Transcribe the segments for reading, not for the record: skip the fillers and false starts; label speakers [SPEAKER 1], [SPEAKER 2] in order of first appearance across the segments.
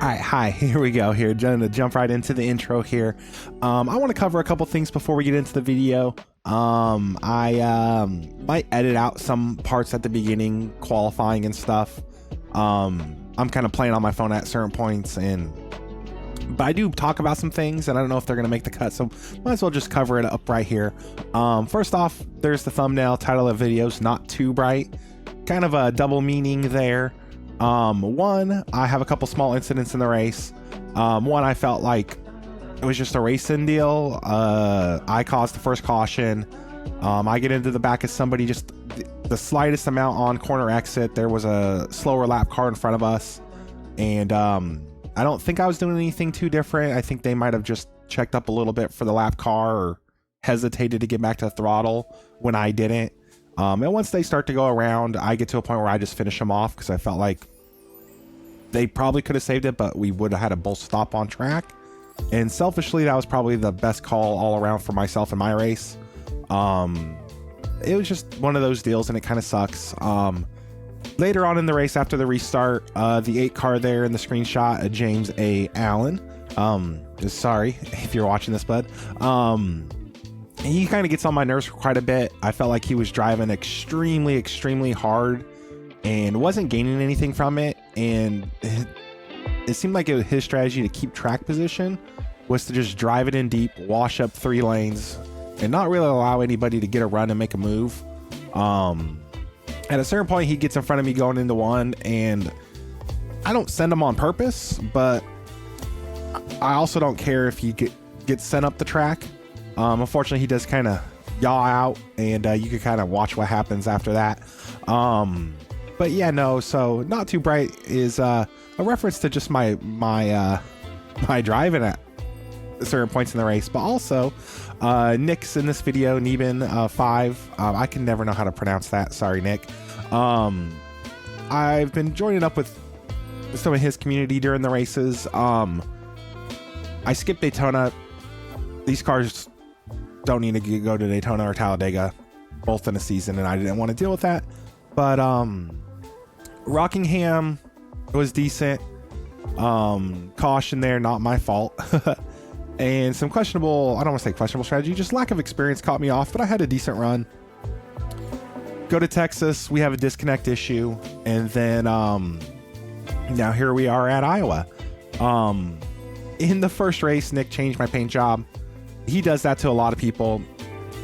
[SPEAKER 1] All right, hi, here we go here. Gonna jump right into the intro here. I want to cover a couple things before we get into the video. I might edit out some parts at the beginning, qualifying and stuff. I'm kind of playing on my phone at certain points, but I do talk about some things, and I don't know if they're gonna make the cut, so might as well just cover it up right here. First off, there's the thumbnail. Title of the video's not too bright. Kind of a double meaning there. One, I have a couple small incidents in the race. One, I felt like it was just a racing deal. I caused the first caution. I get into the back of somebody, just the slightest amount on corner exit. There was a slower lap car in front of us, and I don't think I was doing anything too different. I think they might have just checked up a little bit for the lap car or hesitated to get back to the throttle when I didn't. And once they start to go around, I get to a point where I just finish them off because I felt like they probably could have saved it, but we would have had a bull stop on track. And selfishly, that was probably the best call all around for myself in my race. It was just one of those deals, and it kind of sucks. Later on in the race, after the restart, the 8 car there in the screenshot, James A. Allen. Sorry if you're watching this, bud. He kind of gets on my nerves for quite a bit. I felt like he was driving extremely hard and wasn't gaining anything from it. And it seemed like his strategy to keep track position was to just drive it in deep, wash up 3 lanes, and not really allow anybody to get a run and make a move. At a certain point, he gets in front of me going into 1, and I don't send him on purpose, but I also don't care if he gets sent up the track. Unfortunately, he does kind of yaw out, and you can kind of watch what happens after that. But yeah, no, so not too bright is a reference to just my driving at certain points in the race, but also Nick's in this video, Neben 5. I can never know how to pronounce that. Sorry, Nick. I've been joining up with some of his community during the races. I skipped Daytona. These cars don't need to go to Daytona or Talladega both in a season, and I didn't want to deal with that. But Rockingham was decent. Caution there, not my fault. And some questionable, I don't want to say questionable strategy, just lack of experience caught me off, but I had a decent run. Go to Texas, we have a disconnect issue, and then now here we are at Iowa. In the first race, Nick changed my paint job. He does that to a lot of people.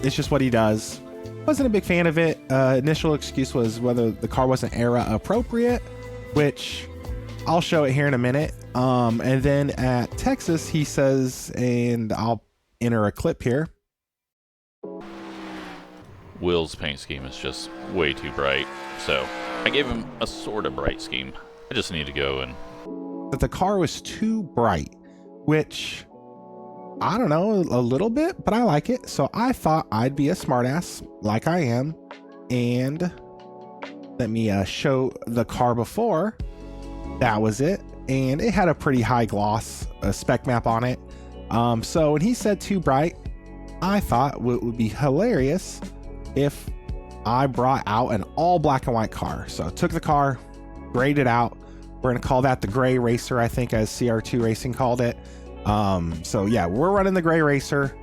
[SPEAKER 1] It's just what he does. Wasn't a big fan of it. Initial excuse was whether the car wasn't era appropriate, which I'll show it here in a minute. And then at Texas, he says, and I'll enter a clip here.
[SPEAKER 2] Will's paint scheme is just way too bright, so I gave him a sort of bright scheme. I just need to go and...
[SPEAKER 1] That the car was too bright, which... I don't know, a little bit, but I like it. So I thought I'd be a smartass like I am. And let me show the car before. That was it. And it had a pretty high gloss spec map on it. So when he said too bright, I thought it would be hilarious if I brought out an all black and white car. So I took the car, grayed it out. We're going to call that the Gray Racer, I think, as CR2 Racing called it. So yeah, we're running the Gray Racer,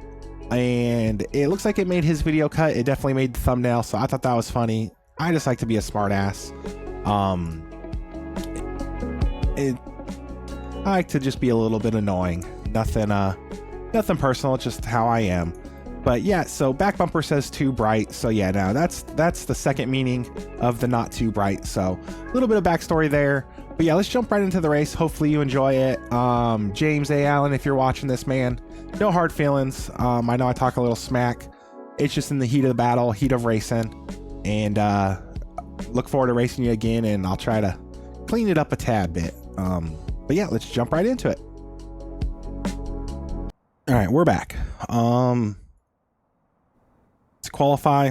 [SPEAKER 1] and it looks like it made his video cut. It definitely made the thumbnail, so I thought that was funny. I just like to be a smart ass. I like to just be a little bit annoying. Nothing personal, just how I am. But yeah, so back bumper says too bright. So yeah, now that's the second meaning of the not too bright. So a little bit of backstory there. But yeah, let's jump right into the race. Hopefully you enjoy it. James A. Allen, if you're watching this, man, no hard feelings. I know I talk a little smack. It's just in the heat of the battle, heat of racing. And look forward to racing you again, and I'll try to clean it up a tad bit. But yeah, let's jump right into it. All right, we're back. Let's qualify.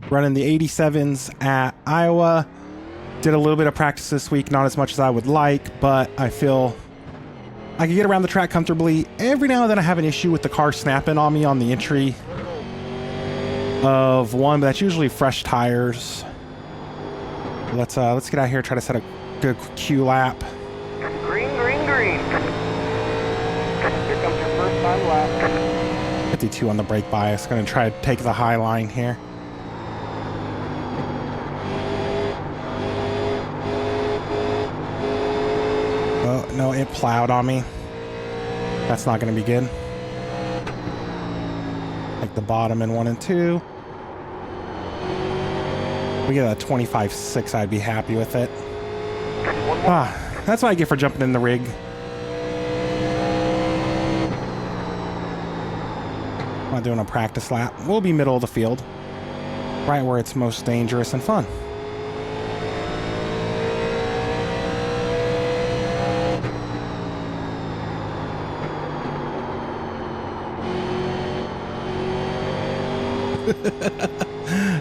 [SPEAKER 1] Running the 87's at Iowa. Did a little bit of practice this week, not as much as I would like, but I feel I can get around the track comfortably. Every now and then I have an issue with the car snapping on me on the entry of 1, but that's usually fresh tires. let's get out here, try to set a good Q lap.
[SPEAKER 3] Green, green, green. Here comes your first time lap.
[SPEAKER 1] 52 on the brake bias. Going to try to take the high line here. Oh, no, it plowed on me. That's not going to be good. Like the bottom in 1 and 2. We get a 25.6, I'd be happy with it. That's what I get for jumping in the rig. I'm not doing a practice lap. We'll be middle of the field. Right where it's most dangerous and fun.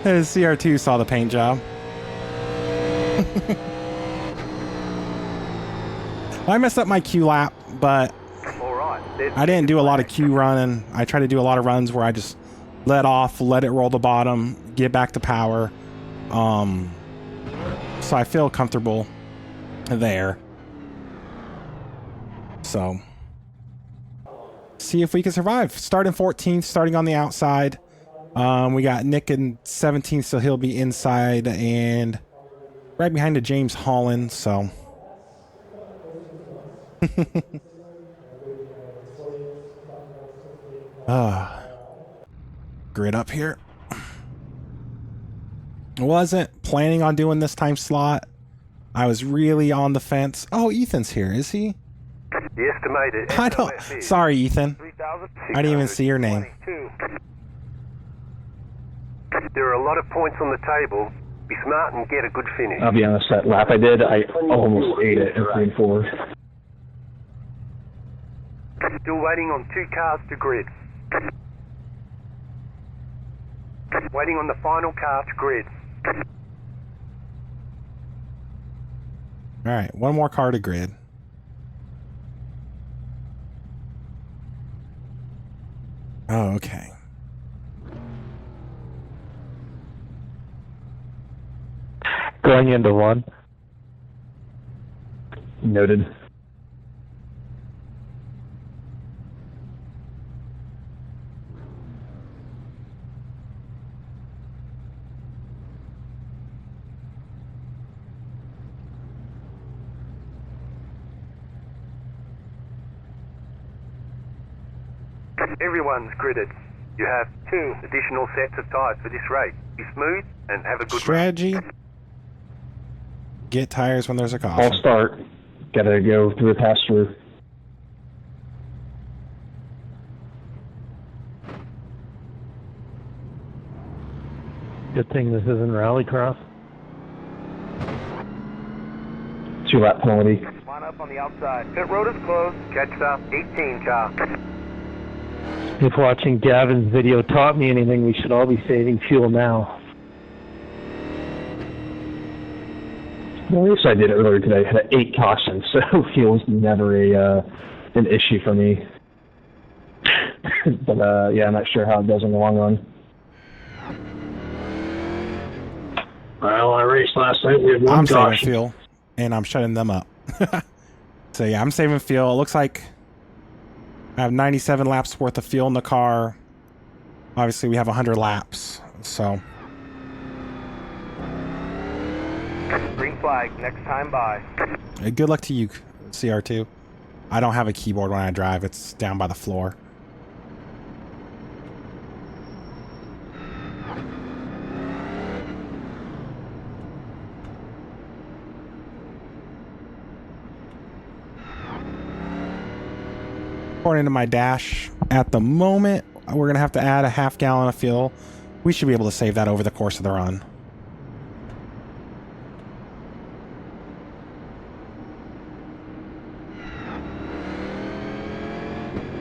[SPEAKER 1] CR2 saw the paint job. I messed up my Q lap, but I didn't do a lot of Q running. I try to do a lot of runs where I just let off, let it roll the bottom, get back to power. So I feel comfortable there. So see if we can survive. Starting 14th, starting on the outside. We got Nick in 17th, so he'll be inside and right behind the James Holland. So grid up here. Wasn't planning on doing this time slot. I was really on the fence. Oh, Ethan's here, is he?
[SPEAKER 3] The estimated
[SPEAKER 1] I don't. Sorry, Ethan. I didn't even see your name.
[SPEAKER 3] There are a lot of points on the table. Be smart and get a good finish.
[SPEAKER 4] I'll be honest, that lap I did, I almost ate it in 3 and 4.
[SPEAKER 3] Still waiting on 2 cars to grid. Waiting on the final car to grid.
[SPEAKER 1] All right, one more car to grid. Oh, okay.
[SPEAKER 4] Going into 1. Noted.
[SPEAKER 3] Everyone's gridded. You have 2 additional sets of tires for this race. Be smooth and have a good
[SPEAKER 1] strategy. Get tires when there's a caution.
[SPEAKER 4] I'll start. Gotta go through a pass-through.
[SPEAKER 5] Good thing this isn't rallycross.
[SPEAKER 4] 2-lap penalty.
[SPEAKER 3] Line up on the outside. Pit road is closed. Catch up. 18 car.
[SPEAKER 5] If watching Gavin's video taught me anything, we should all be saving fuel now.
[SPEAKER 4] Well, at least I did it earlier today. I had 8 cautions, so fuel's never an issue for me. But yeah, I'm not sure how it does in the long run. Well, I raced last night. We had 1
[SPEAKER 1] I'm
[SPEAKER 4] caution.
[SPEAKER 1] saving fuel, and I'm shutting them up. So yeah, I'm saving fuel. It looks like I have 97 laps worth of fuel in the car. Obviously, we have 100 laps, so.
[SPEAKER 3] Green flag. Next time by.
[SPEAKER 1] Good luck to you, CR2. I don't have a keyboard when I drive. It's down by the floor. According to my dash, at the moment, we're going to have to add a half gallon of fuel. We should be able to save that over the course of the run.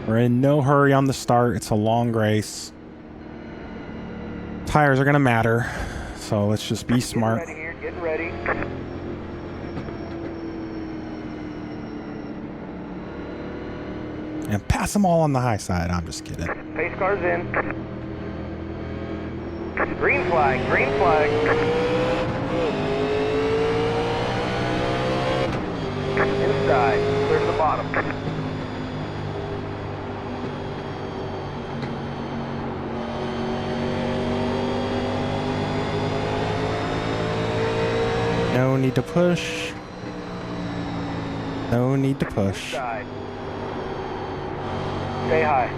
[SPEAKER 1] We're in no hurry on the start. It's a long race. Tires are going to matter, so let's just be smart.
[SPEAKER 3] Getting ready here. Getting ready.
[SPEAKER 1] And pass them all on the high side. I'm just kidding.
[SPEAKER 3] Pace cars in. Green flag. Green flag. bottom.
[SPEAKER 1] No need to push. No need to push.
[SPEAKER 3] Inside. Stay high.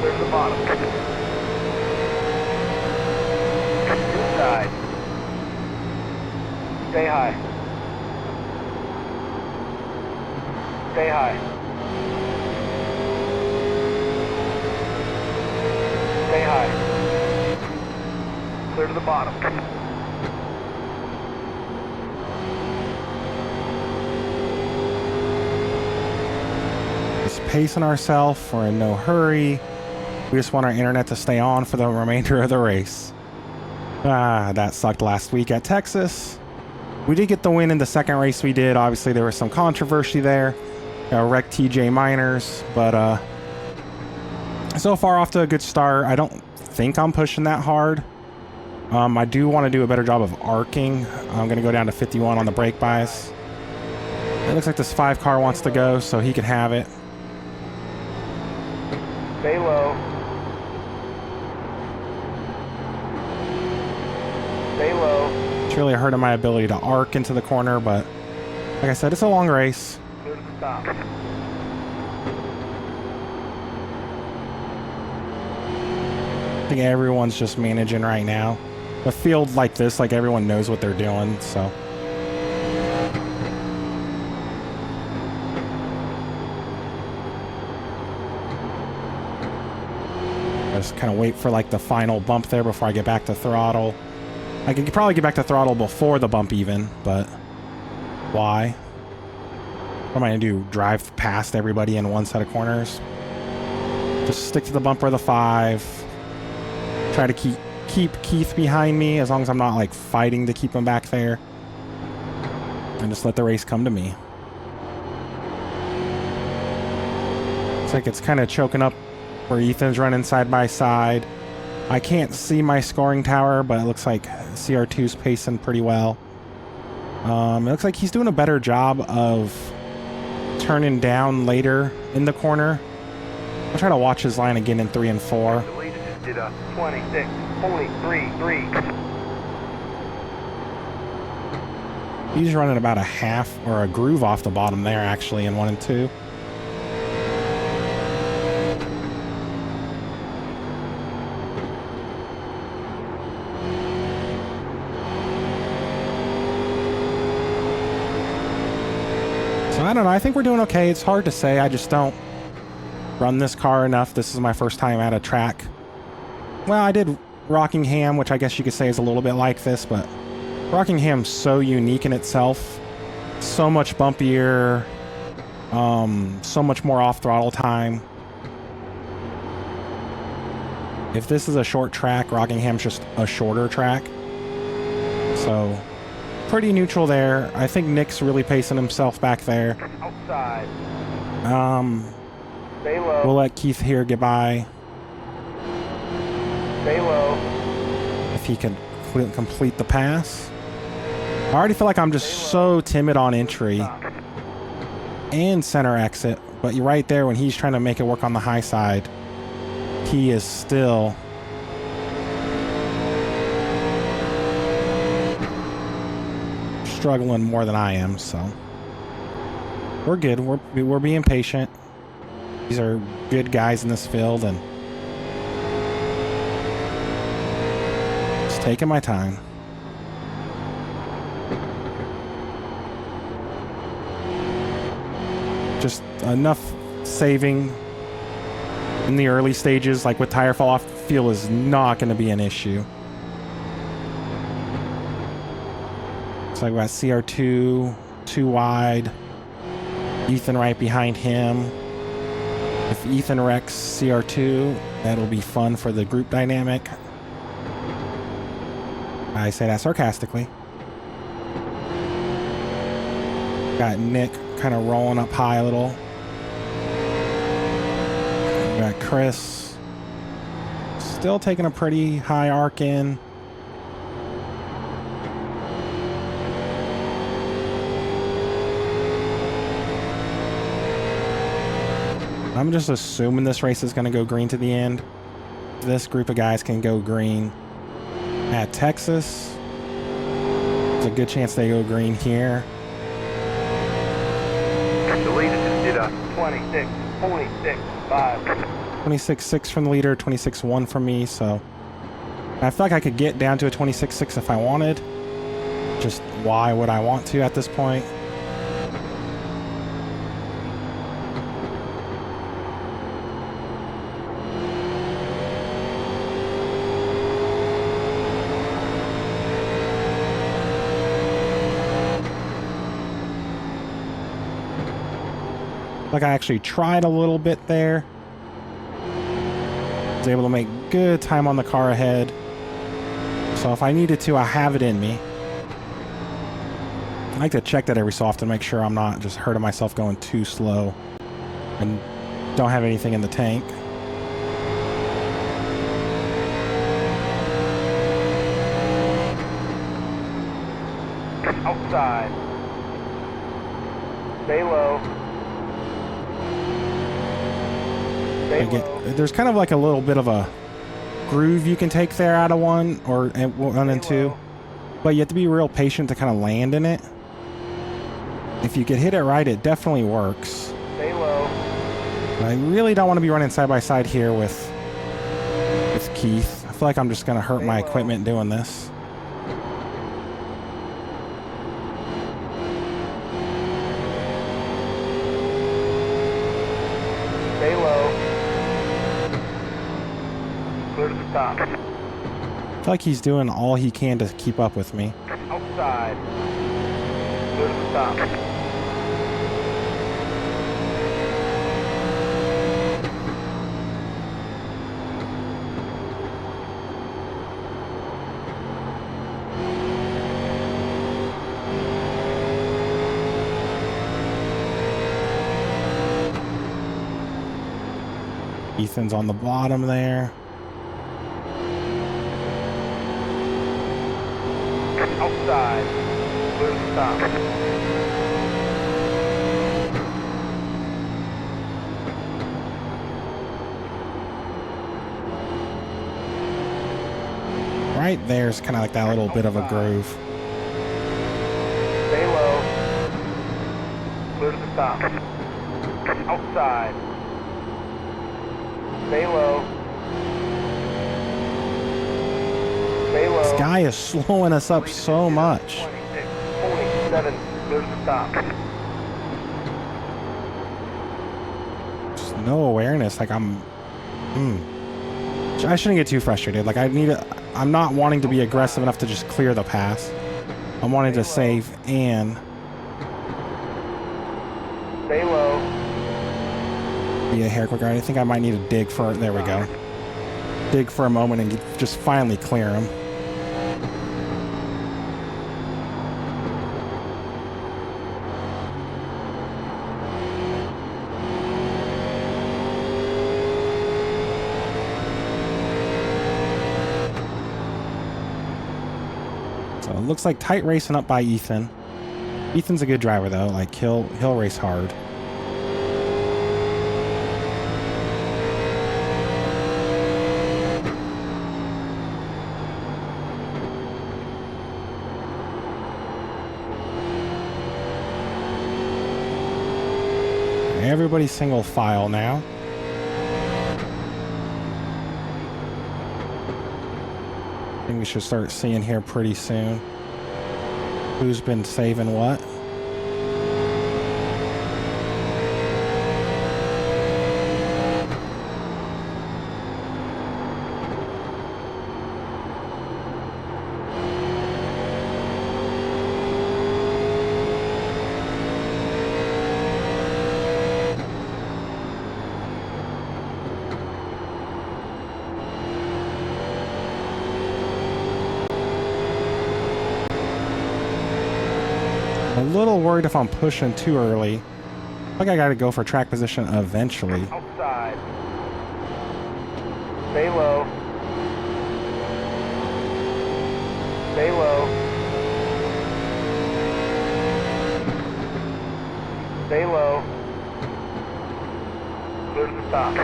[SPEAKER 3] Clear to the bottom. Inside. Stay high. Stay high. Stay high. Clear to the bottom.
[SPEAKER 1] Just pacing ourselves. We're in no hurry. We just want our internet to stay on for the remainder of the race. Ah, that sucked last week at Texas. We did get the win in the second race we did. Obviously, there was some controversy there. Wrecked TJ Miners, but so far off to a good start. I don't think I'm pushing that hard. I do want to do a better job of arcing. I'm going to go down to 51 on the brake bias. It looks like this 5 car wants to go, so he can have it.
[SPEAKER 3] Stay low. Stay low.
[SPEAKER 1] It's really hurting my ability to arc into the corner, but like I said, it's a long race.
[SPEAKER 3] Clear to the stop.
[SPEAKER 1] I think everyone's just managing right now. A field like this, like everyone knows what they're doing, so. I just kind of wait for like the final bump there before I get back to throttle. I could probably get back to throttle before the bump even, but why? What am I gonna do? Drive past everybody in one set of corners? Just stick to the bumper of the 5. Try to keep Keith behind me as long as I'm not like fighting to keep him back there. And just let the race come to me. Looks like it's kind of choking up where Ethan's running side by side. I can't see my scoring tower, but it looks like CR2's pacing pretty well. It looks like he's doing a better job of turning down later in the corner. I'll try to watch his line again in 3 and 4.
[SPEAKER 3] The leader just did a 26, 43, 3.
[SPEAKER 1] He's running about a half or a groove off the bottom there actually in 1 and 2. So I don't know, I think we're doing okay. It's hard to say. I just don't run this car enough. This is my first time at a track. Well, I did Rockingham, which I guess you could say is a little bit like this, but Rockingham's so unique in itself. So much bumpier, so much more off-throttle time. If this is a short track, Rockingham's just a shorter track. So, pretty neutral there. I think Nick's really pacing himself back there.
[SPEAKER 3] Outside. Stay low.
[SPEAKER 1] We'll let Keith here get by.
[SPEAKER 3] Stay low.
[SPEAKER 1] If he can complete the pass. I already feel like I'm just so timid on entry and center exit, but you're right there when he's trying to make it work on the high side. He is still struggling more than I am, so we're good. We're being patient. These are good guys in this field, and just taking my time. Just enough saving in the early stages, like with tire fall off, fuel is not going to be an issue. So I've got CR2 too wide, Ethan right behind him. If Ethan wrecks CR2, that'll be fun for the group dynamic. I say that sarcastically. Got Nick kind of rolling up high a little. Got Chris still taking a pretty high arc in. I'm just assuming this race is going to go green to the end. This group of guys can go green at Texas. There's a good chance they go green here.
[SPEAKER 3] The leader just did a 26.65.
[SPEAKER 1] 26.6 from the leader, 26.1 from me, so I feel like I could get down to a 26.6 if I wanted. Just why would I want to at this point? Like I actually tried a little bit there. Was able to make good time on the car ahead. So if I needed to, I have it in me. I like to check that every so often, make sure I'm not just hurting myself going too slow and don't have anything in the tank.
[SPEAKER 3] Outside. Stay low. Stay low.
[SPEAKER 1] There's kind of like a little bit of a groove you can take there out of one and two, but you have to be real patient to kind of land in it. If you can hit it right, it definitely works.
[SPEAKER 3] Stay low.
[SPEAKER 1] But I really don't want to be running side by side here with Keith. I feel like I'm just going to hurt my equipment doing this.
[SPEAKER 3] Stay low. Clear to the top.
[SPEAKER 1] I feel like he's doing all he can to keep up with me.
[SPEAKER 3] Outside. Clear to the top.
[SPEAKER 1] Ethan's on the bottom there.
[SPEAKER 3] Outside. Clear to the top.
[SPEAKER 1] Right there's kind of like that little bit of a groove.
[SPEAKER 3] Stay low. Clear to the top. Outside. Stay low. Stay low.
[SPEAKER 1] This guy is slowing us up so much.
[SPEAKER 3] 26.7. Clear to the top.
[SPEAKER 1] Just no awareness. Like I shouldn't get too frustrated. Like I'm not wanting to be aggressive enough to just clear the pass. I'm wanting to save and
[SPEAKER 3] Stay low.
[SPEAKER 1] be a hair quicker. I think I might need to dig for it. There we go. Dig for a moment and just finally clear him. So it looks like tight racing up by Ethan. Ethan's a good driver though. Like he'll race hard. Everybody's single file now. I think we should start seeing here pretty soon who's been saving what. A little worried if I'm pushing too early. I think I gotta go for track position eventually.
[SPEAKER 3] Outside. Stay low. Stay low. Stay low. Clear to stop.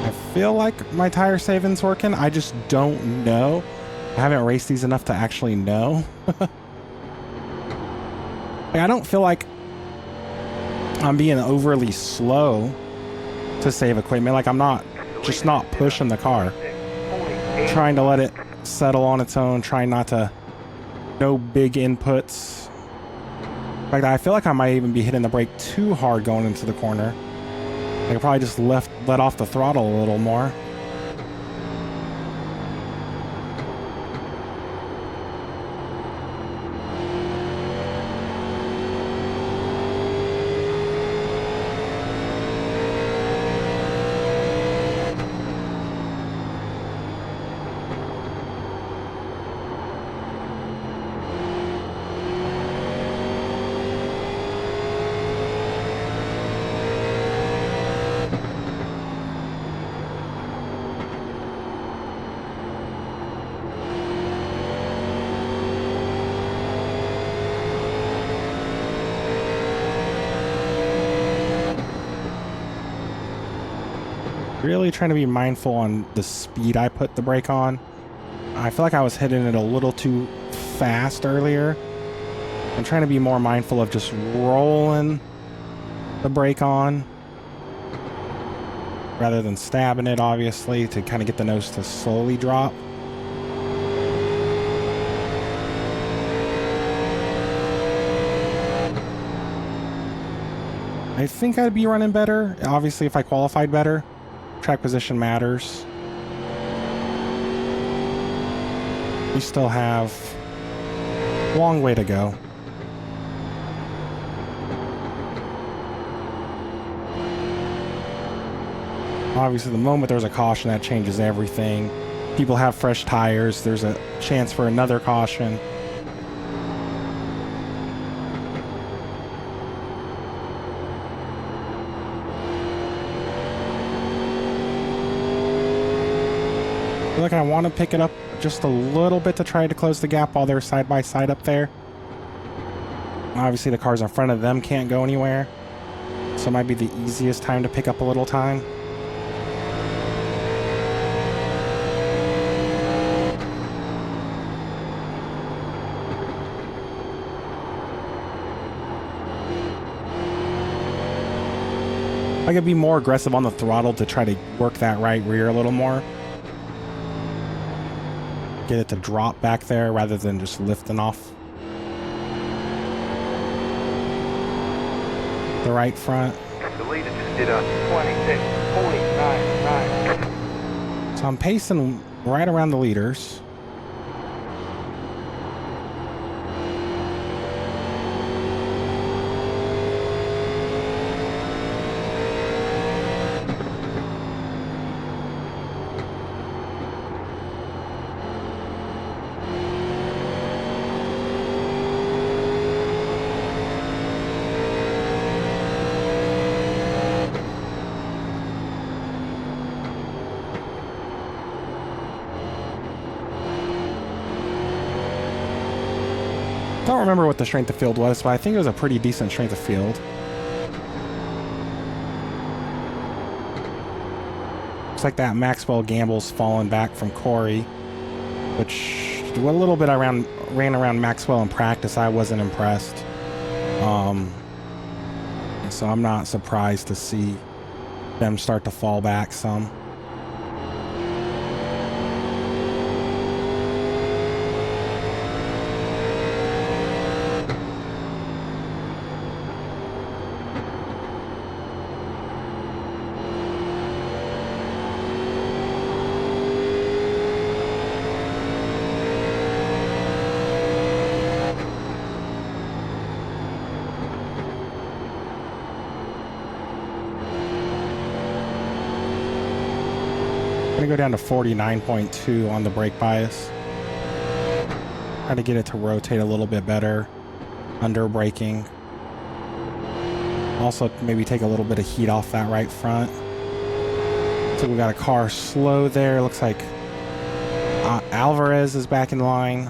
[SPEAKER 1] I feel like my tire saving's working. I just don't know. I haven't raced these enough to actually know. Like, I don't feel like I'm being overly slow to save equipment. Like, I'm not pushing the car. Trying to let it settle on its own. Trying not to... No big inputs. In fact, I feel like I might even be hitting the brake too hard going into the corner. I could probably just let off the throttle a little more. Really trying to be mindful on the speed I put the brake on. I feel like I was hitting it a little too fast earlier. I'm trying to be more mindful of just rolling the brake on rather than stabbing it, obviously, to kind of get the nose to slowly drop. I think I'd be running better, obviously, if I qualified better. Track position matters. We still have a long way to go. Obviously, the moment there's a caution, that changes everything. People have fresh tires. There's a chance for another caution. I feel like I want to pick it up just a little bit to try to close the gap while they're side by side up there. Obviously, the cars in front of them can't go anywhere, so it might be the easiest time to pick up a little time. I could be more aggressive on the throttle to try to work that right rear a little more. Get it to drop back there rather than just lifting off the right front.
[SPEAKER 3] The leader just did a 26.9.
[SPEAKER 1] So I'm pacing right around the leaders. Don't remember what the strength of field was, but I think it was a pretty decent strength of field. Looks like that Maxwell Gamble's fallen back from Corey, which a little bit I ran around Maxwell in practice. I wasn't impressed. So I'm not surprised to see them start to fall back some. I'm gonna go down to 49.2 on the brake bias. Try to get it to rotate a little bit better under braking. Also, maybe take a little bit of heat off that right front. So we got a car slow there. Looks like Alvarez is back in line.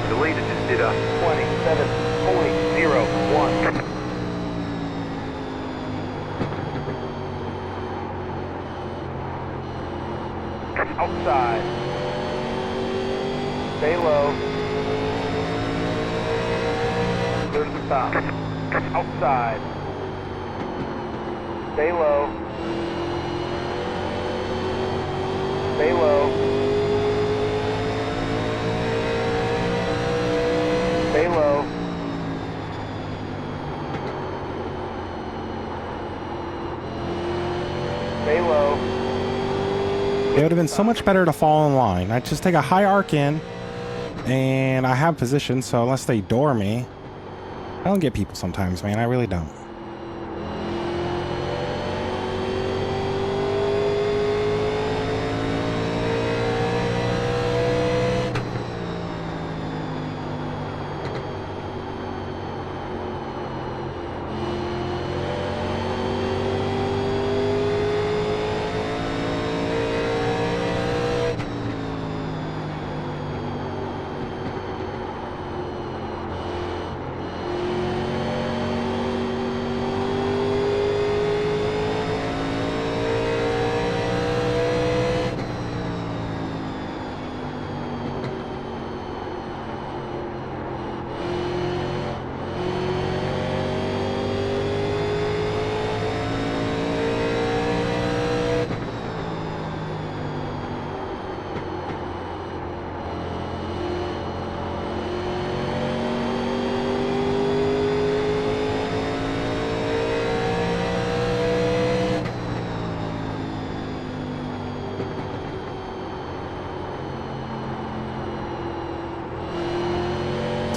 [SPEAKER 3] The leader just did a 27.01. Outside. Stay low. Clear to the top. Outside. Stay low. Stay low. Stay low. Stay low.
[SPEAKER 1] It would have been so much better to fall in line. I just take a high arc in, and I have position, so unless they door me, I don't get people sometimes, man. I really don't.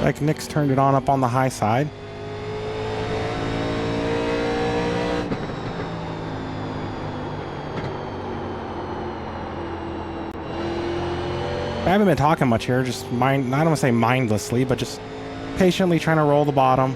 [SPEAKER 1] Like Nick's turned it on up on the high side. I haven't been talking much here, just I don't want to say mindlessly, but just patiently trying to roll the bottom.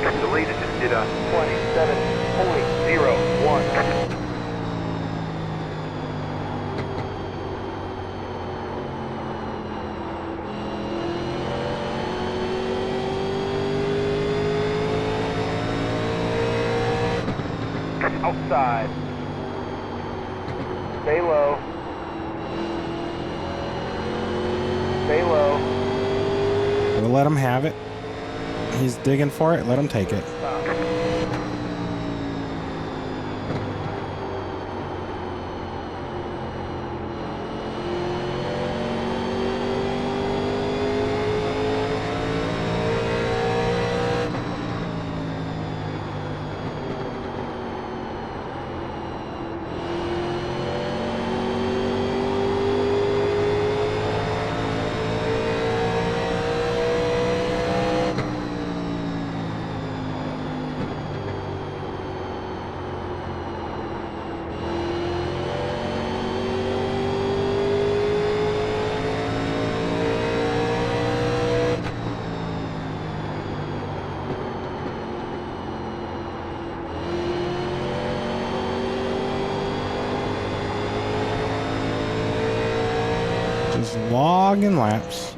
[SPEAKER 3] The leader just did a 27.01. Outside. Stay low. Stay low.
[SPEAKER 1] We'll let him have it. He's digging for it. Let him take it. logging laps.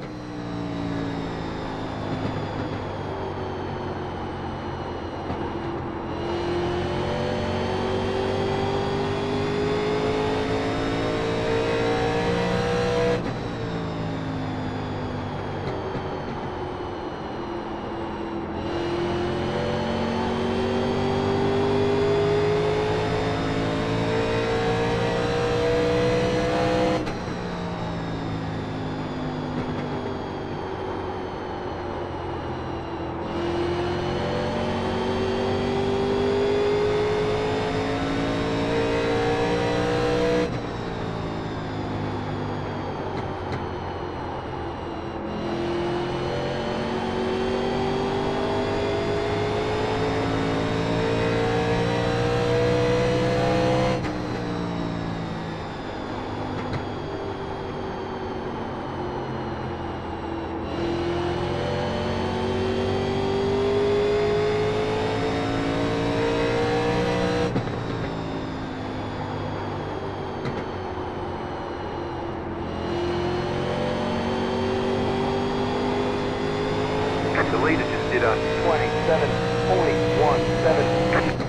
[SPEAKER 3] The leader just did a 27.17.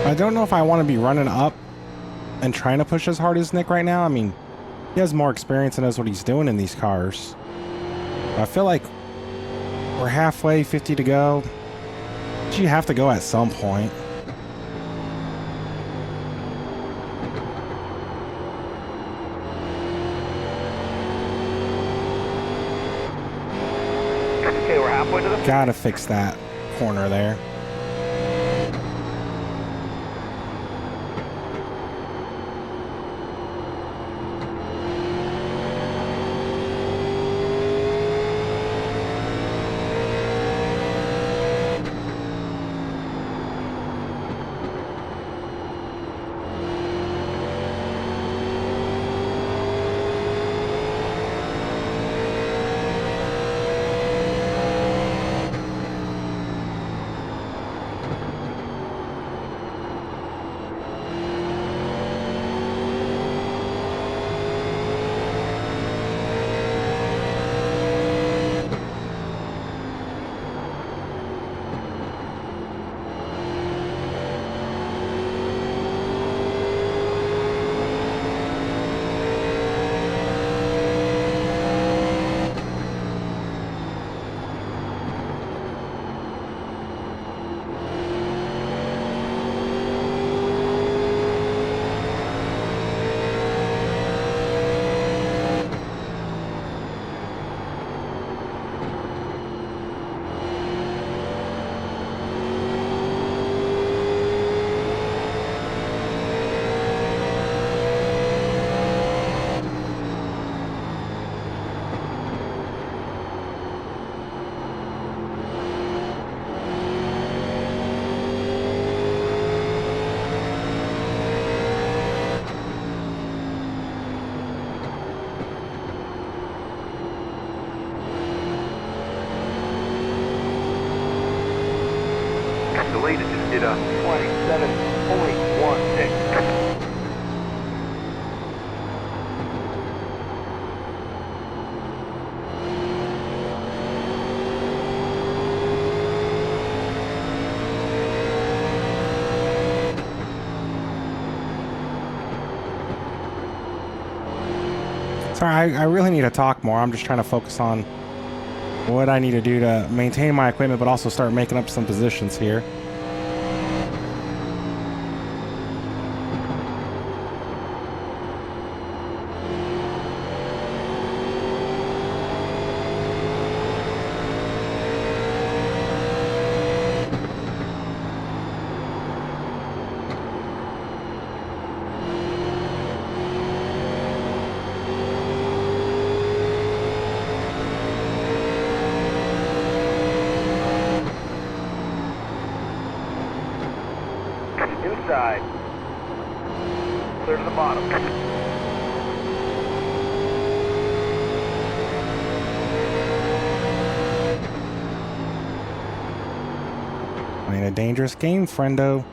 [SPEAKER 1] I don't know if I want to be running up and trying to push as hard as Nick right now. I mean, he has more experience and knows what he's doing in these cars. I feel like we're halfway, 50 to go. But you have to go at some point.
[SPEAKER 3] Okay, we're halfway to the...
[SPEAKER 1] Gotta fix that corner there.
[SPEAKER 3] The leader just did a 27.16.
[SPEAKER 1] Sorry, I really need to talk more. I'm just trying to focus on what I need to do to maintain my equipment, but also start making up some positions here.
[SPEAKER 3] Inside. Clear to the bottom.
[SPEAKER 1] Playing a dangerous game, friendo.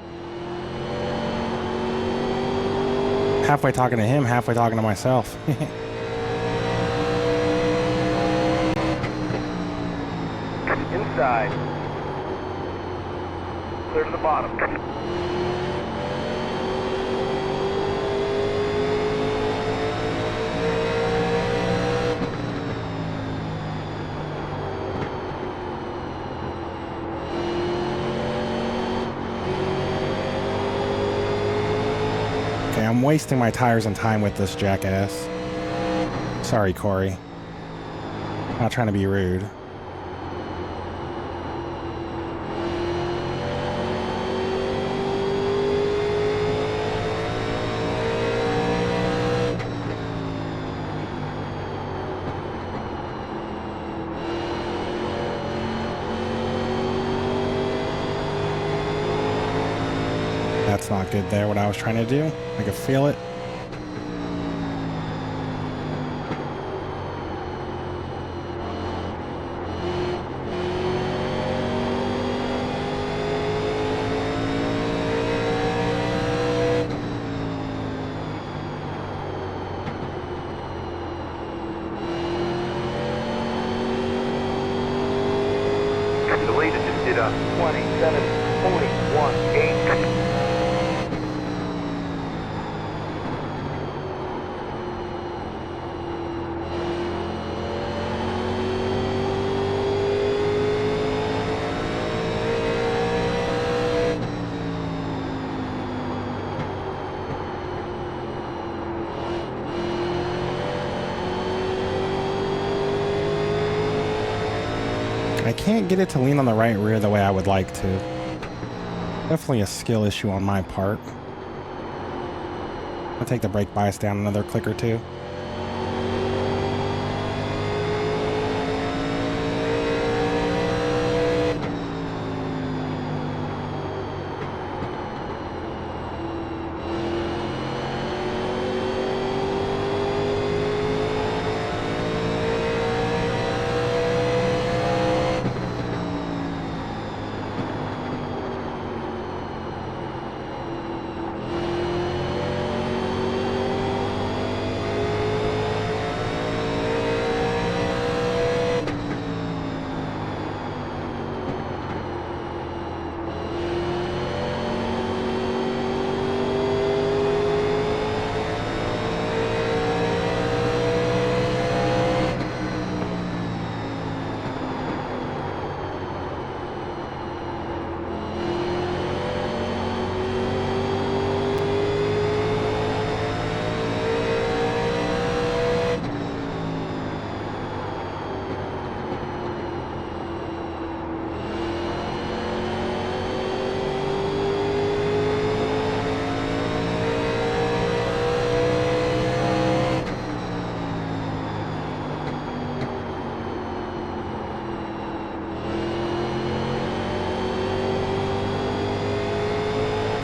[SPEAKER 1] Halfway talking to him, halfway talking to myself.
[SPEAKER 3] Inside. Clear to the bottom.
[SPEAKER 1] Okay, I'm wasting my tires and time with this jackass. Sorry, Corey. Not trying to be rude. That's not good there, what I was trying to do. I could feel it.
[SPEAKER 3] The leader just did a 27.18.
[SPEAKER 1] I can't get it to lean on the right rear the way I would like to. Definitely a skill issue on my part. I'll take the brake bias down another click or two.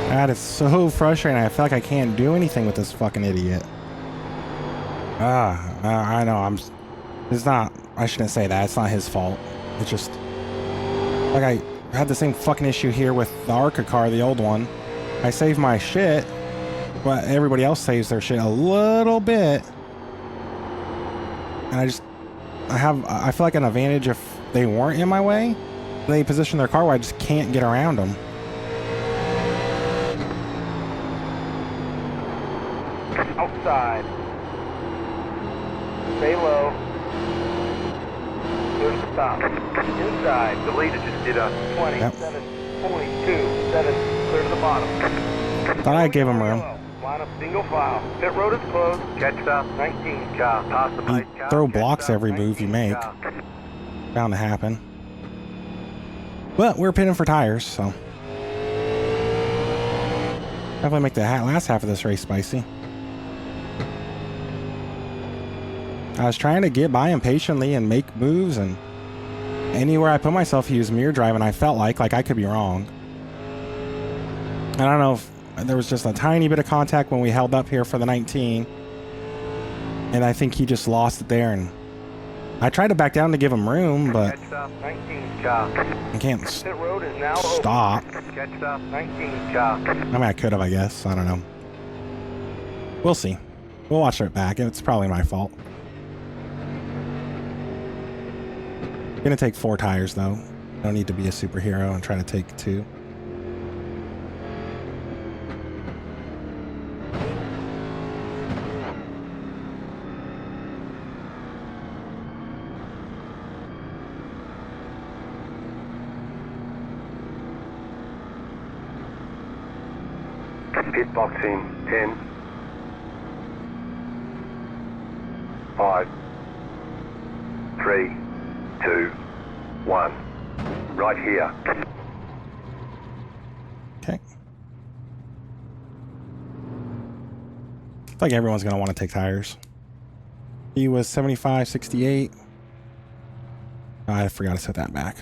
[SPEAKER 1] That is so frustrating. I feel like I can't do anything with this fucking idiot. I know. It's not. I shouldn't say that. It's not his fault. It's just like I had the same fucking issue here with the Arca car, the old one. I saved my shit, but everybody else saves their shit a little bit, and I feel like an advantage if they weren't in my way. They position their car where I just can't get around them.
[SPEAKER 3] Outside. Stay low. Clear to the top. Inside. The leader just did a 27.27. Clear to the bottom.
[SPEAKER 1] Thought I gave him room.
[SPEAKER 3] Line up single file. Pit road is closed. Catch up. 19 car. Pass the
[SPEAKER 1] You throw blocks every move you make. Bound to happen. But we're pitting for tires, so definitely make the last half of this race spicy. I was trying to get by him patiently and make moves, and anywhere I put myself, he was mirror drive, and I felt like I could be wrong. I don't know if There was just a tiny bit of contact when we held up here for the 19. And I think he just lost it there. And I tried to back down to give him room, but
[SPEAKER 3] Catch stop 19 car.
[SPEAKER 1] I can't
[SPEAKER 3] Pit road is now
[SPEAKER 1] stop.
[SPEAKER 3] open. Catch stop 19 car.
[SPEAKER 1] I mean, I could have, I guess. I don't know. We'll see. We'll watch it back. It's probably my fault. Gonna take 4 tires, though. Don't need to be a superhero and try to take 2.
[SPEAKER 3] Pit box in 10, 5, 3, 2, 1. Right here.
[SPEAKER 1] Okay. I feel like everyone's going to want to take tires. He was 75, 68. Oh, I forgot to set that back.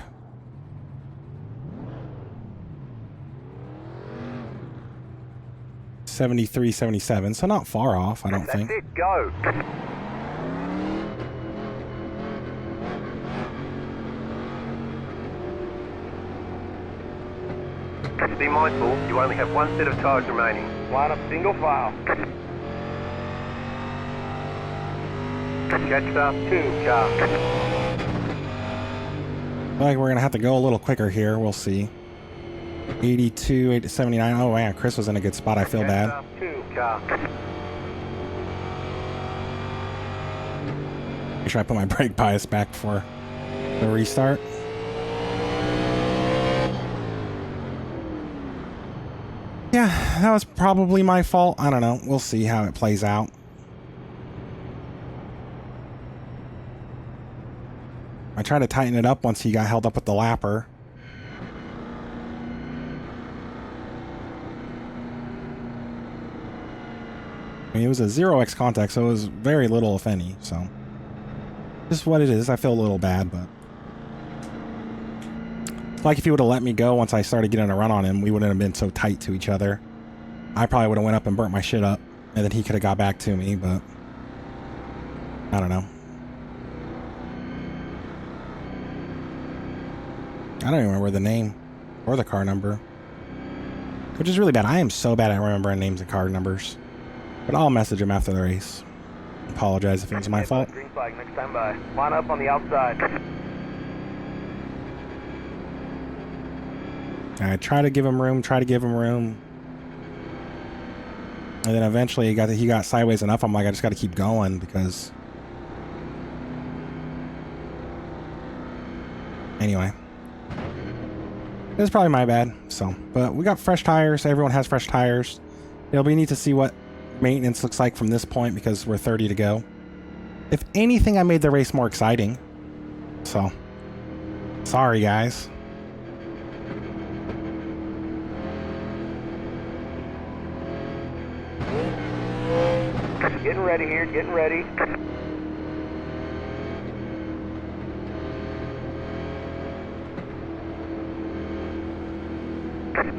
[SPEAKER 1] $73, $77, so not far off, I don't think.
[SPEAKER 3] That's it, go. Be mindful, you only have 1 set of tires remaining. Line up single file. Catch stop 2 car.
[SPEAKER 1] I feel like we're going to have to go a little quicker here, we'll see. 82, 79. Oh man, Chris was in a good spot. I feel bad.
[SPEAKER 3] Catch stop 2 car.
[SPEAKER 1] Make sure I put my brake bias back for the restart. Yeah, that was probably my fault. I don't know. We'll see how it plays out. I tried to tighten it up once he got held up with the lapper. I mean, it was a 0x contact, so it was very little, if any, so. Just what it is. I feel a little bad, but. Like if he would have let me go once I started getting a run on him, we wouldn't have been so tight to each other. I probably would have went up and burnt my shit up, and then he could have got back to me, but. I don't know. I don't even remember the name or the car number. Which is really bad. I am so bad at remembering names and car numbers. But I'll message him after the race. Apologize if it was my fault.
[SPEAKER 3] Green flag next time by. Line up on the outside.
[SPEAKER 1] I try to give him room, And then eventually he got sideways enough. I'm like, I just got to keep going because. Anyway. It was probably my bad. So, but we got fresh tires. Everyone has fresh tires. It'll be neat to see what maintenance looks like from this point because we're 30 to go. If anything, I made the race more exciting. So, sorry guys.
[SPEAKER 3] Getting ready here, getting ready.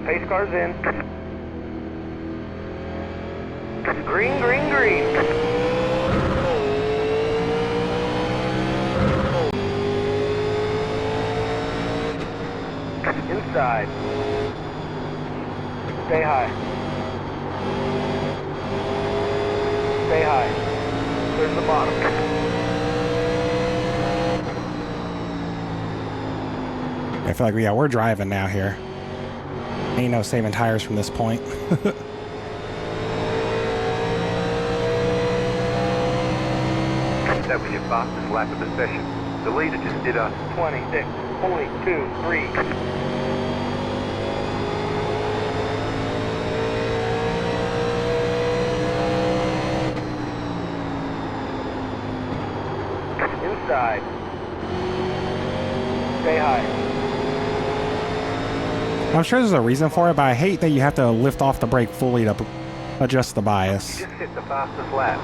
[SPEAKER 3] Pace car's in. Green, green, green. Inside. Stay high. Stay high. There's the bottom.
[SPEAKER 1] I feel like we're driving now here. Ain't no saving tires from this point.
[SPEAKER 3] That was your fastest lap of the session. The leader just did a 26, 42, 3. Inside. Stay high.
[SPEAKER 1] I'm sure there's a reason for it, but I hate that you have to lift off the brake fully to adjust the bias.
[SPEAKER 3] You just hit the fastest lap.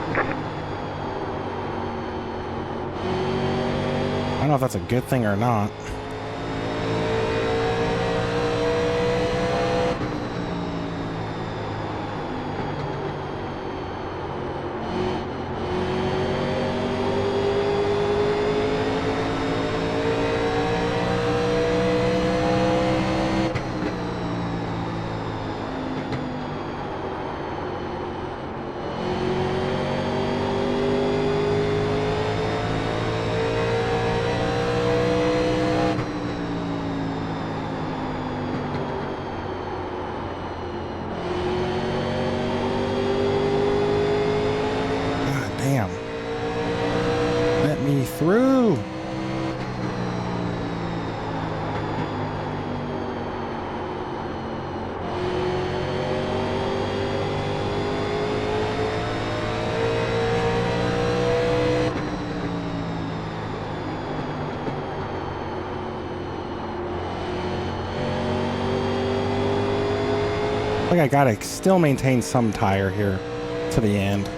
[SPEAKER 1] I don't know if that's a good thing or not. Damn. Let me through. Like I gotta still maintain some tire here to the end.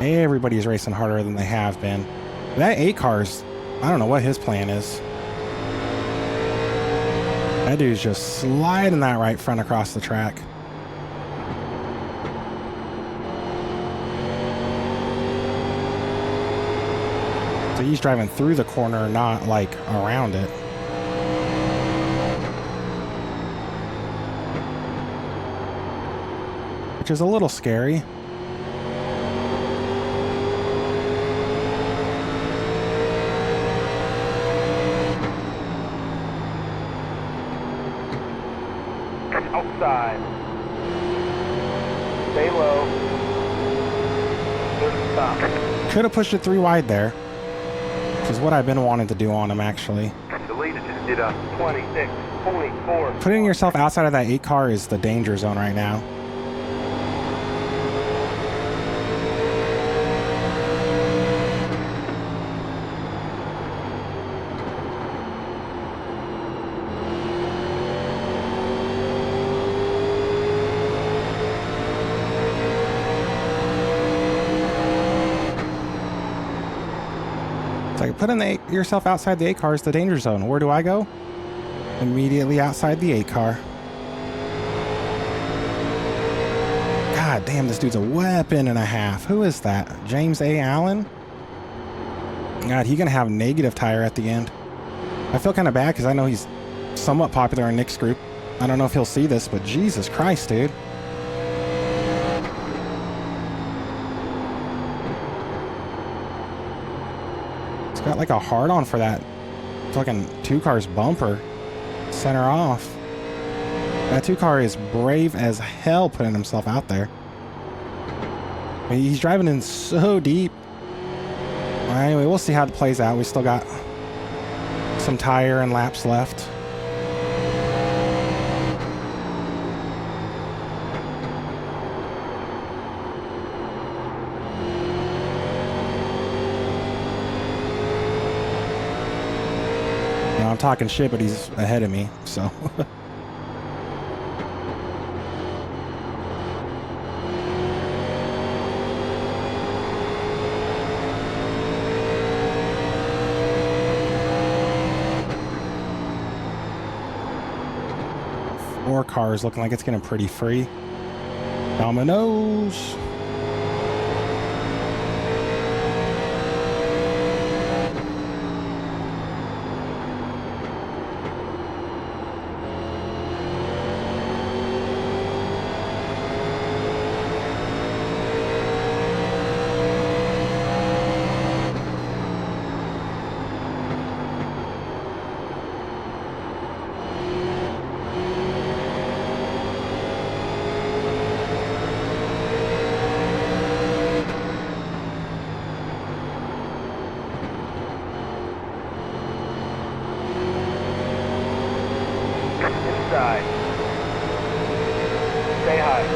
[SPEAKER 1] Everybody's racing harder than they have been. That 8 car's, I don't know what his plan is. That dude's just sliding that right front across the track. So he's driving through the corner, not like around it. Which is a little scary.
[SPEAKER 3] Outside. Stay low. Good stop.
[SPEAKER 1] Could have pushed it 3 wide there. Which is what I've been wanting to do on him, actually.
[SPEAKER 3] The leader just did a 26.4.
[SPEAKER 1] Putting yourself outside of that 8 car is the danger zone right now. Like putting yourself outside the 8 car is the danger zone. Where do I go? Immediately outside the 8 car. God damn, this dude's a weapon and a half. Who is that? James A. Allen? God, he's gonna have negative tire at the end. I feel kind of bad because I know he's somewhat popular in Nick's group. I don't know if he'll see this, but Jesus Christ, dude. Got like a hard on for that fucking 2 car's bumper. Center off. That 2 car is brave as hell putting himself out there. I mean, he's driving in so deep. Well, anyway, we'll see how it plays out. We still got some tire and laps left. I'm talking shit, but he's ahead of me, so. 4 cars looking like it's getting pretty free. Dominoes.
[SPEAKER 3] Inside. Stay high.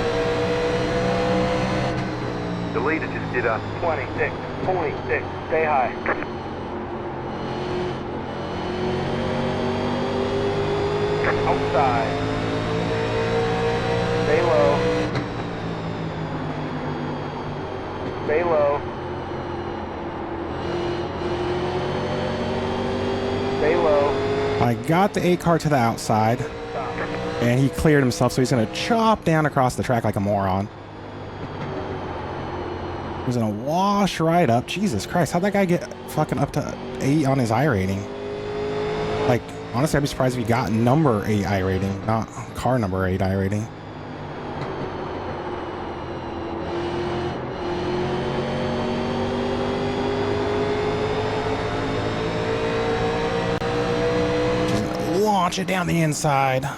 [SPEAKER 3] The leader just did a 26.6. Stay high. Outside. Stay low. Stay low. Stay low.
[SPEAKER 1] I got the 8 car to the outside, and he cleared himself, so he's going to chop down across the track like a moron. He's going to wash right up. Jesus Christ, how'd that guy get fucking up to 8 on his I rating? Like, honestly, I'd be surprised if he got number 8 I rating, not car number 8 I rating. Launch it down the inside.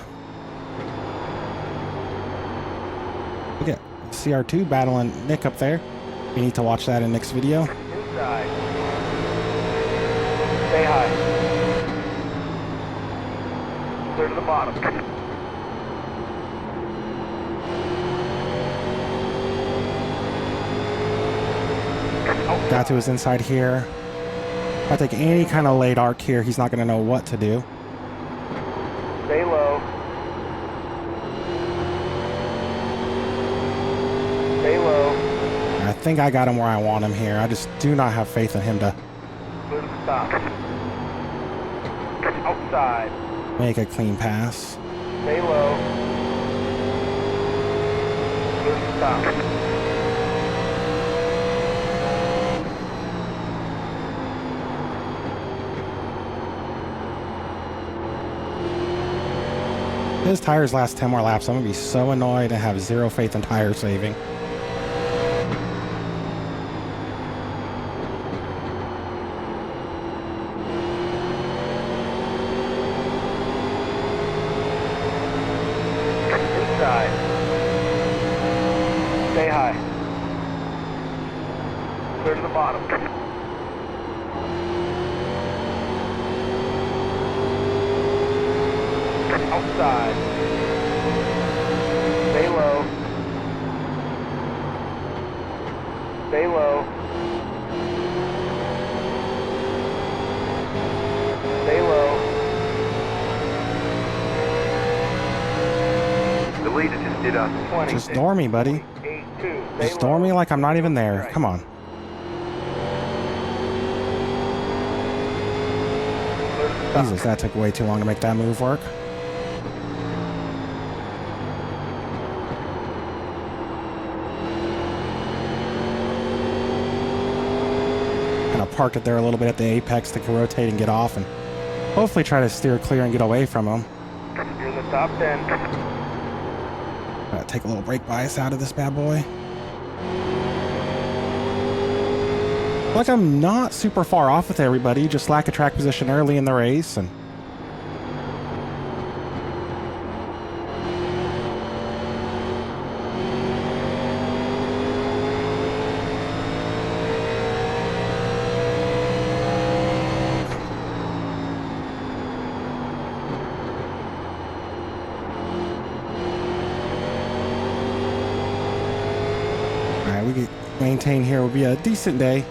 [SPEAKER 1] Look at CR2 battling Nick up there. We need to watch that in next video.
[SPEAKER 3] Inside. Stay high. Clear to the bottom.
[SPEAKER 1] Got to his inside here. If I take any kind of late arc here, he's not going to know what to do.
[SPEAKER 3] Stay low. Stay low.
[SPEAKER 1] I think I got him where I want him here. I just do not have faith in him to
[SPEAKER 3] Clear to the stop. Outside.
[SPEAKER 1] make a clean pass.
[SPEAKER 3] Stay low. Clear to the stop.
[SPEAKER 1] His tires last 10 more laps. I'm going to be so annoyed and have zero faith in tire saving.
[SPEAKER 3] Inside. Stay high. Clear to the bottom. Outside. Stay low. Stay low. Stay low. The leader just did a 20.
[SPEAKER 1] Just ignore me, buddy.
[SPEAKER 3] 8-2.
[SPEAKER 1] Just ignore me like I'm not even there. Come on. Jesus, that took way too long to make that move work. Kind of parked it there a little bit at the apex to rotate and get off and hopefully try to steer clear and get away from him.
[SPEAKER 3] You're in the top 10.
[SPEAKER 1] Take a little brake bias out of this bad boy. Like I'm not super far off with everybody, just lack a track position early in the race and alright, we can maintain here will be a decent day.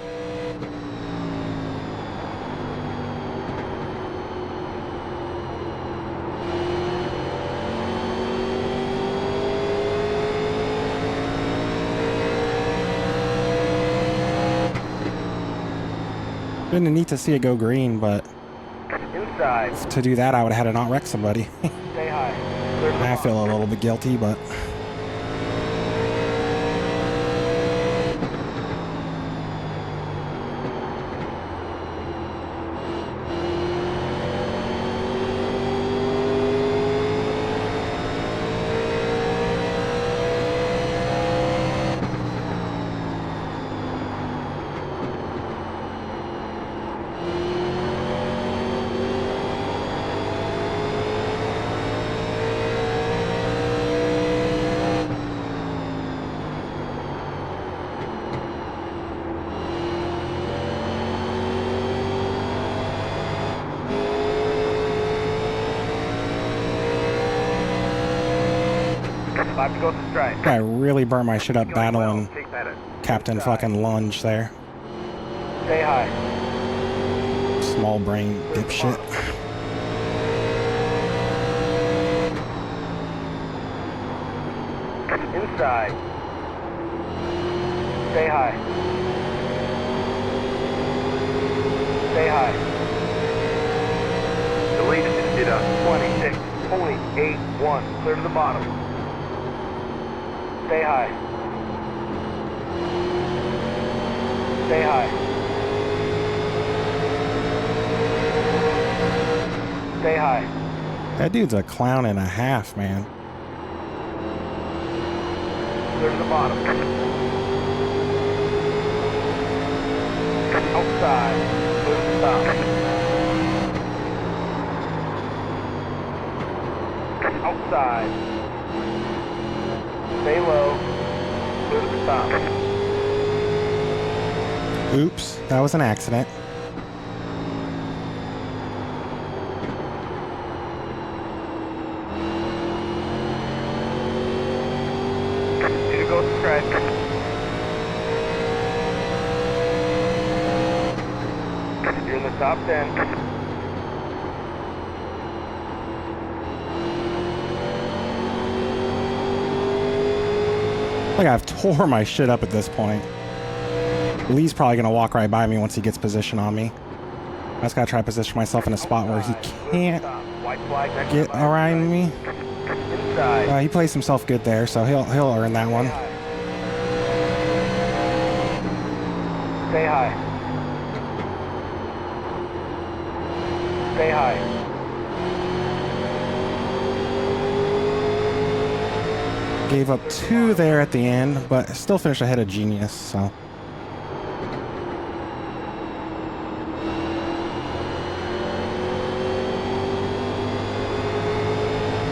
[SPEAKER 1] Been neat to see it go green, but
[SPEAKER 3] Inside.
[SPEAKER 1] to do that, I would have had to not wreck somebody.
[SPEAKER 3] Stay high. Clear to the
[SPEAKER 1] I
[SPEAKER 3] bottom.
[SPEAKER 1] feel a little bit guilty, but
[SPEAKER 3] About to go to strike.
[SPEAKER 1] I really burnt my shit up
[SPEAKER 3] Going
[SPEAKER 1] battling
[SPEAKER 3] well. Take that in.
[SPEAKER 1] Captain
[SPEAKER 3] Inside.
[SPEAKER 1] fucking Lunge there.
[SPEAKER 3] Stay high.
[SPEAKER 1] Small brain dipshit.
[SPEAKER 3] Inside. Stay high. Stay high. The leader just did a 26. Only 8-1. Clear to the bottom. Stay high. Stay high. Stay high.
[SPEAKER 1] That dude's a clown and a half, man.
[SPEAKER 3] Clear to the bottom. Outside. Clear to the stop. Outside. Stay low. stop.
[SPEAKER 1] Oops, that was an accident.
[SPEAKER 3] You go straight. You're in the top 10.
[SPEAKER 1] Like I've tore my shit up at this point. Lee's probably gonna walk right by me once he gets position on me. I just gotta try to position myself in a spot where he can't get around me. He plays himself good there, so he'll earn that one.
[SPEAKER 3] Stay high. Stay high.
[SPEAKER 1] Gave up 2 there at the end, but still finished ahead of Genius, so.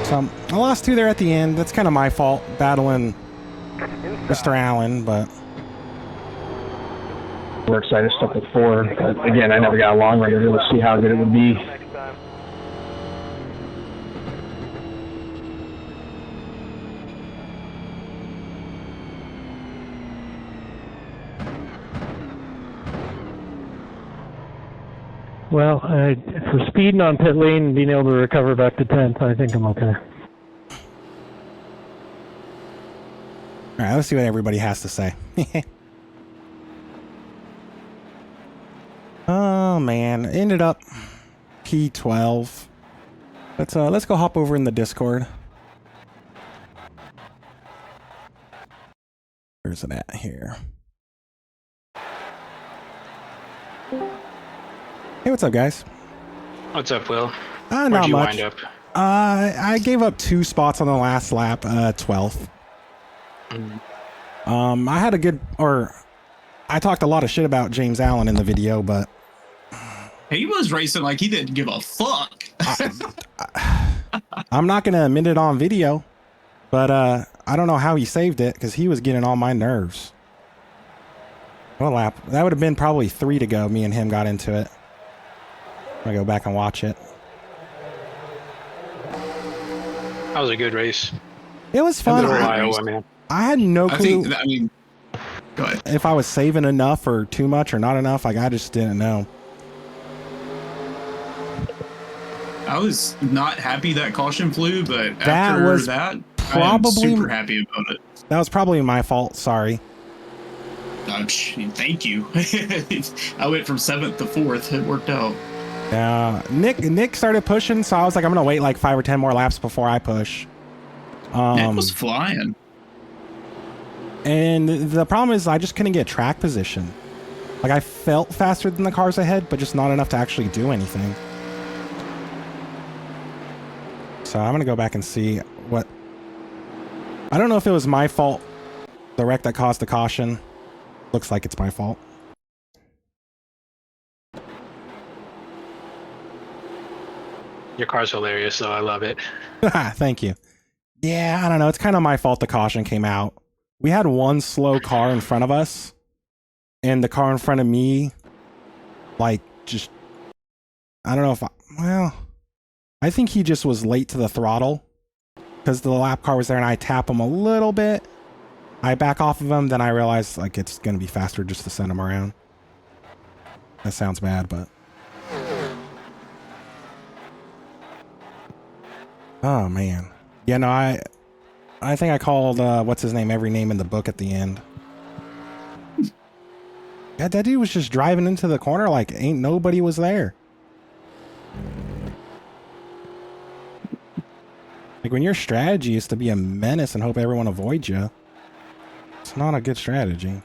[SPEAKER 1] So I lost 2 there at the end. That's kind of my fault, battling Mr. Allen, but.
[SPEAKER 4] We're excited to stuck with 4. But again, I never got a long run to really see how good it would be.
[SPEAKER 3] Next time.
[SPEAKER 5] Well, for speeding on pit lane and being able to recover back to 10th, I think I'm okay.
[SPEAKER 1] All right, let's see what everybody has to say. Oh man, ended up P12. Let's go hop over in the Discord. Where's it at here? Hey, what's up, guys?
[SPEAKER 6] What's up, Will?
[SPEAKER 1] Not
[SPEAKER 6] Where'd you
[SPEAKER 1] much.
[SPEAKER 6] wind up?
[SPEAKER 1] I gave up 2 spots on the last lap, 12th. I had a good, I talked a lot of shit about James Allen in the video, but
[SPEAKER 7] he was racing like he didn't give a fuck.
[SPEAKER 1] I'm not gonna admit it on video, but I don't know how he saved it because he was getting on my nerves. What lap? That would have been probably 3 to go. Me and him got into it. I'm gonna go back and watch it.
[SPEAKER 6] That was a good race.
[SPEAKER 1] It was fun.
[SPEAKER 6] Middle of
[SPEAKER 7] I-
[SPEAKER 6] Iowa, man.
[SPEAKER 1] I had no clue
[SPEAKER 7] Go ahead.
[SPEAKER 1] if I was saving enough or too much or not enough. Like I just didn't know.
[SPEAKER 7] I was not happy that caution flew, but
[SPEAKER 1] That
[SPEAKER 7] after
[SPEAKER 1] was
[SPEAKER 7] that, I
[SPEAKER 1] probably-
[SPEAKER 7] am super happy about it.
[SPEAKER 1] That was probably my fault. Sorry.
[SPEAKER 7] Thank you. I went from 7th to 4th. It worked out.
[SPEAKER 1] Nick started pushing, so I was like, I'm gonna wait like 5 or 10 more laps before I push.
[SPEAKER 7] Nick was flying.
[SPEAKER 1] And the problem is I just couldn't get track position. Like I felt faster than the cars ahead, but just not enough to actually do anything. So I'm gonna go back and see what. I don't know if it was my fault, the wreck that caused the caution. Looks like it's my fault.
[SPEAKER 6] Your car's hilarious, though. I love it.
[SPEAKER 1] Thank you. Yeah, I don't know. It's kind of my fault the caution came out. We had one slow car in front of us, and the car in front of me, like, just, I don't know if I think he just was late to the throttle because the lap car was there and I tap him a little bit. I back off of him, then I realized, like, it's going to be faster just to send him around. That sounds bad, but. Oh, man. Yeah, no, I think I called, what's his name, every name in the book at the end. Yeah, that dude was just driving into the corner like ain't nobody was there. Like, when your strategy is to be a menace and hope everyone avoids you, it's not a good strategy.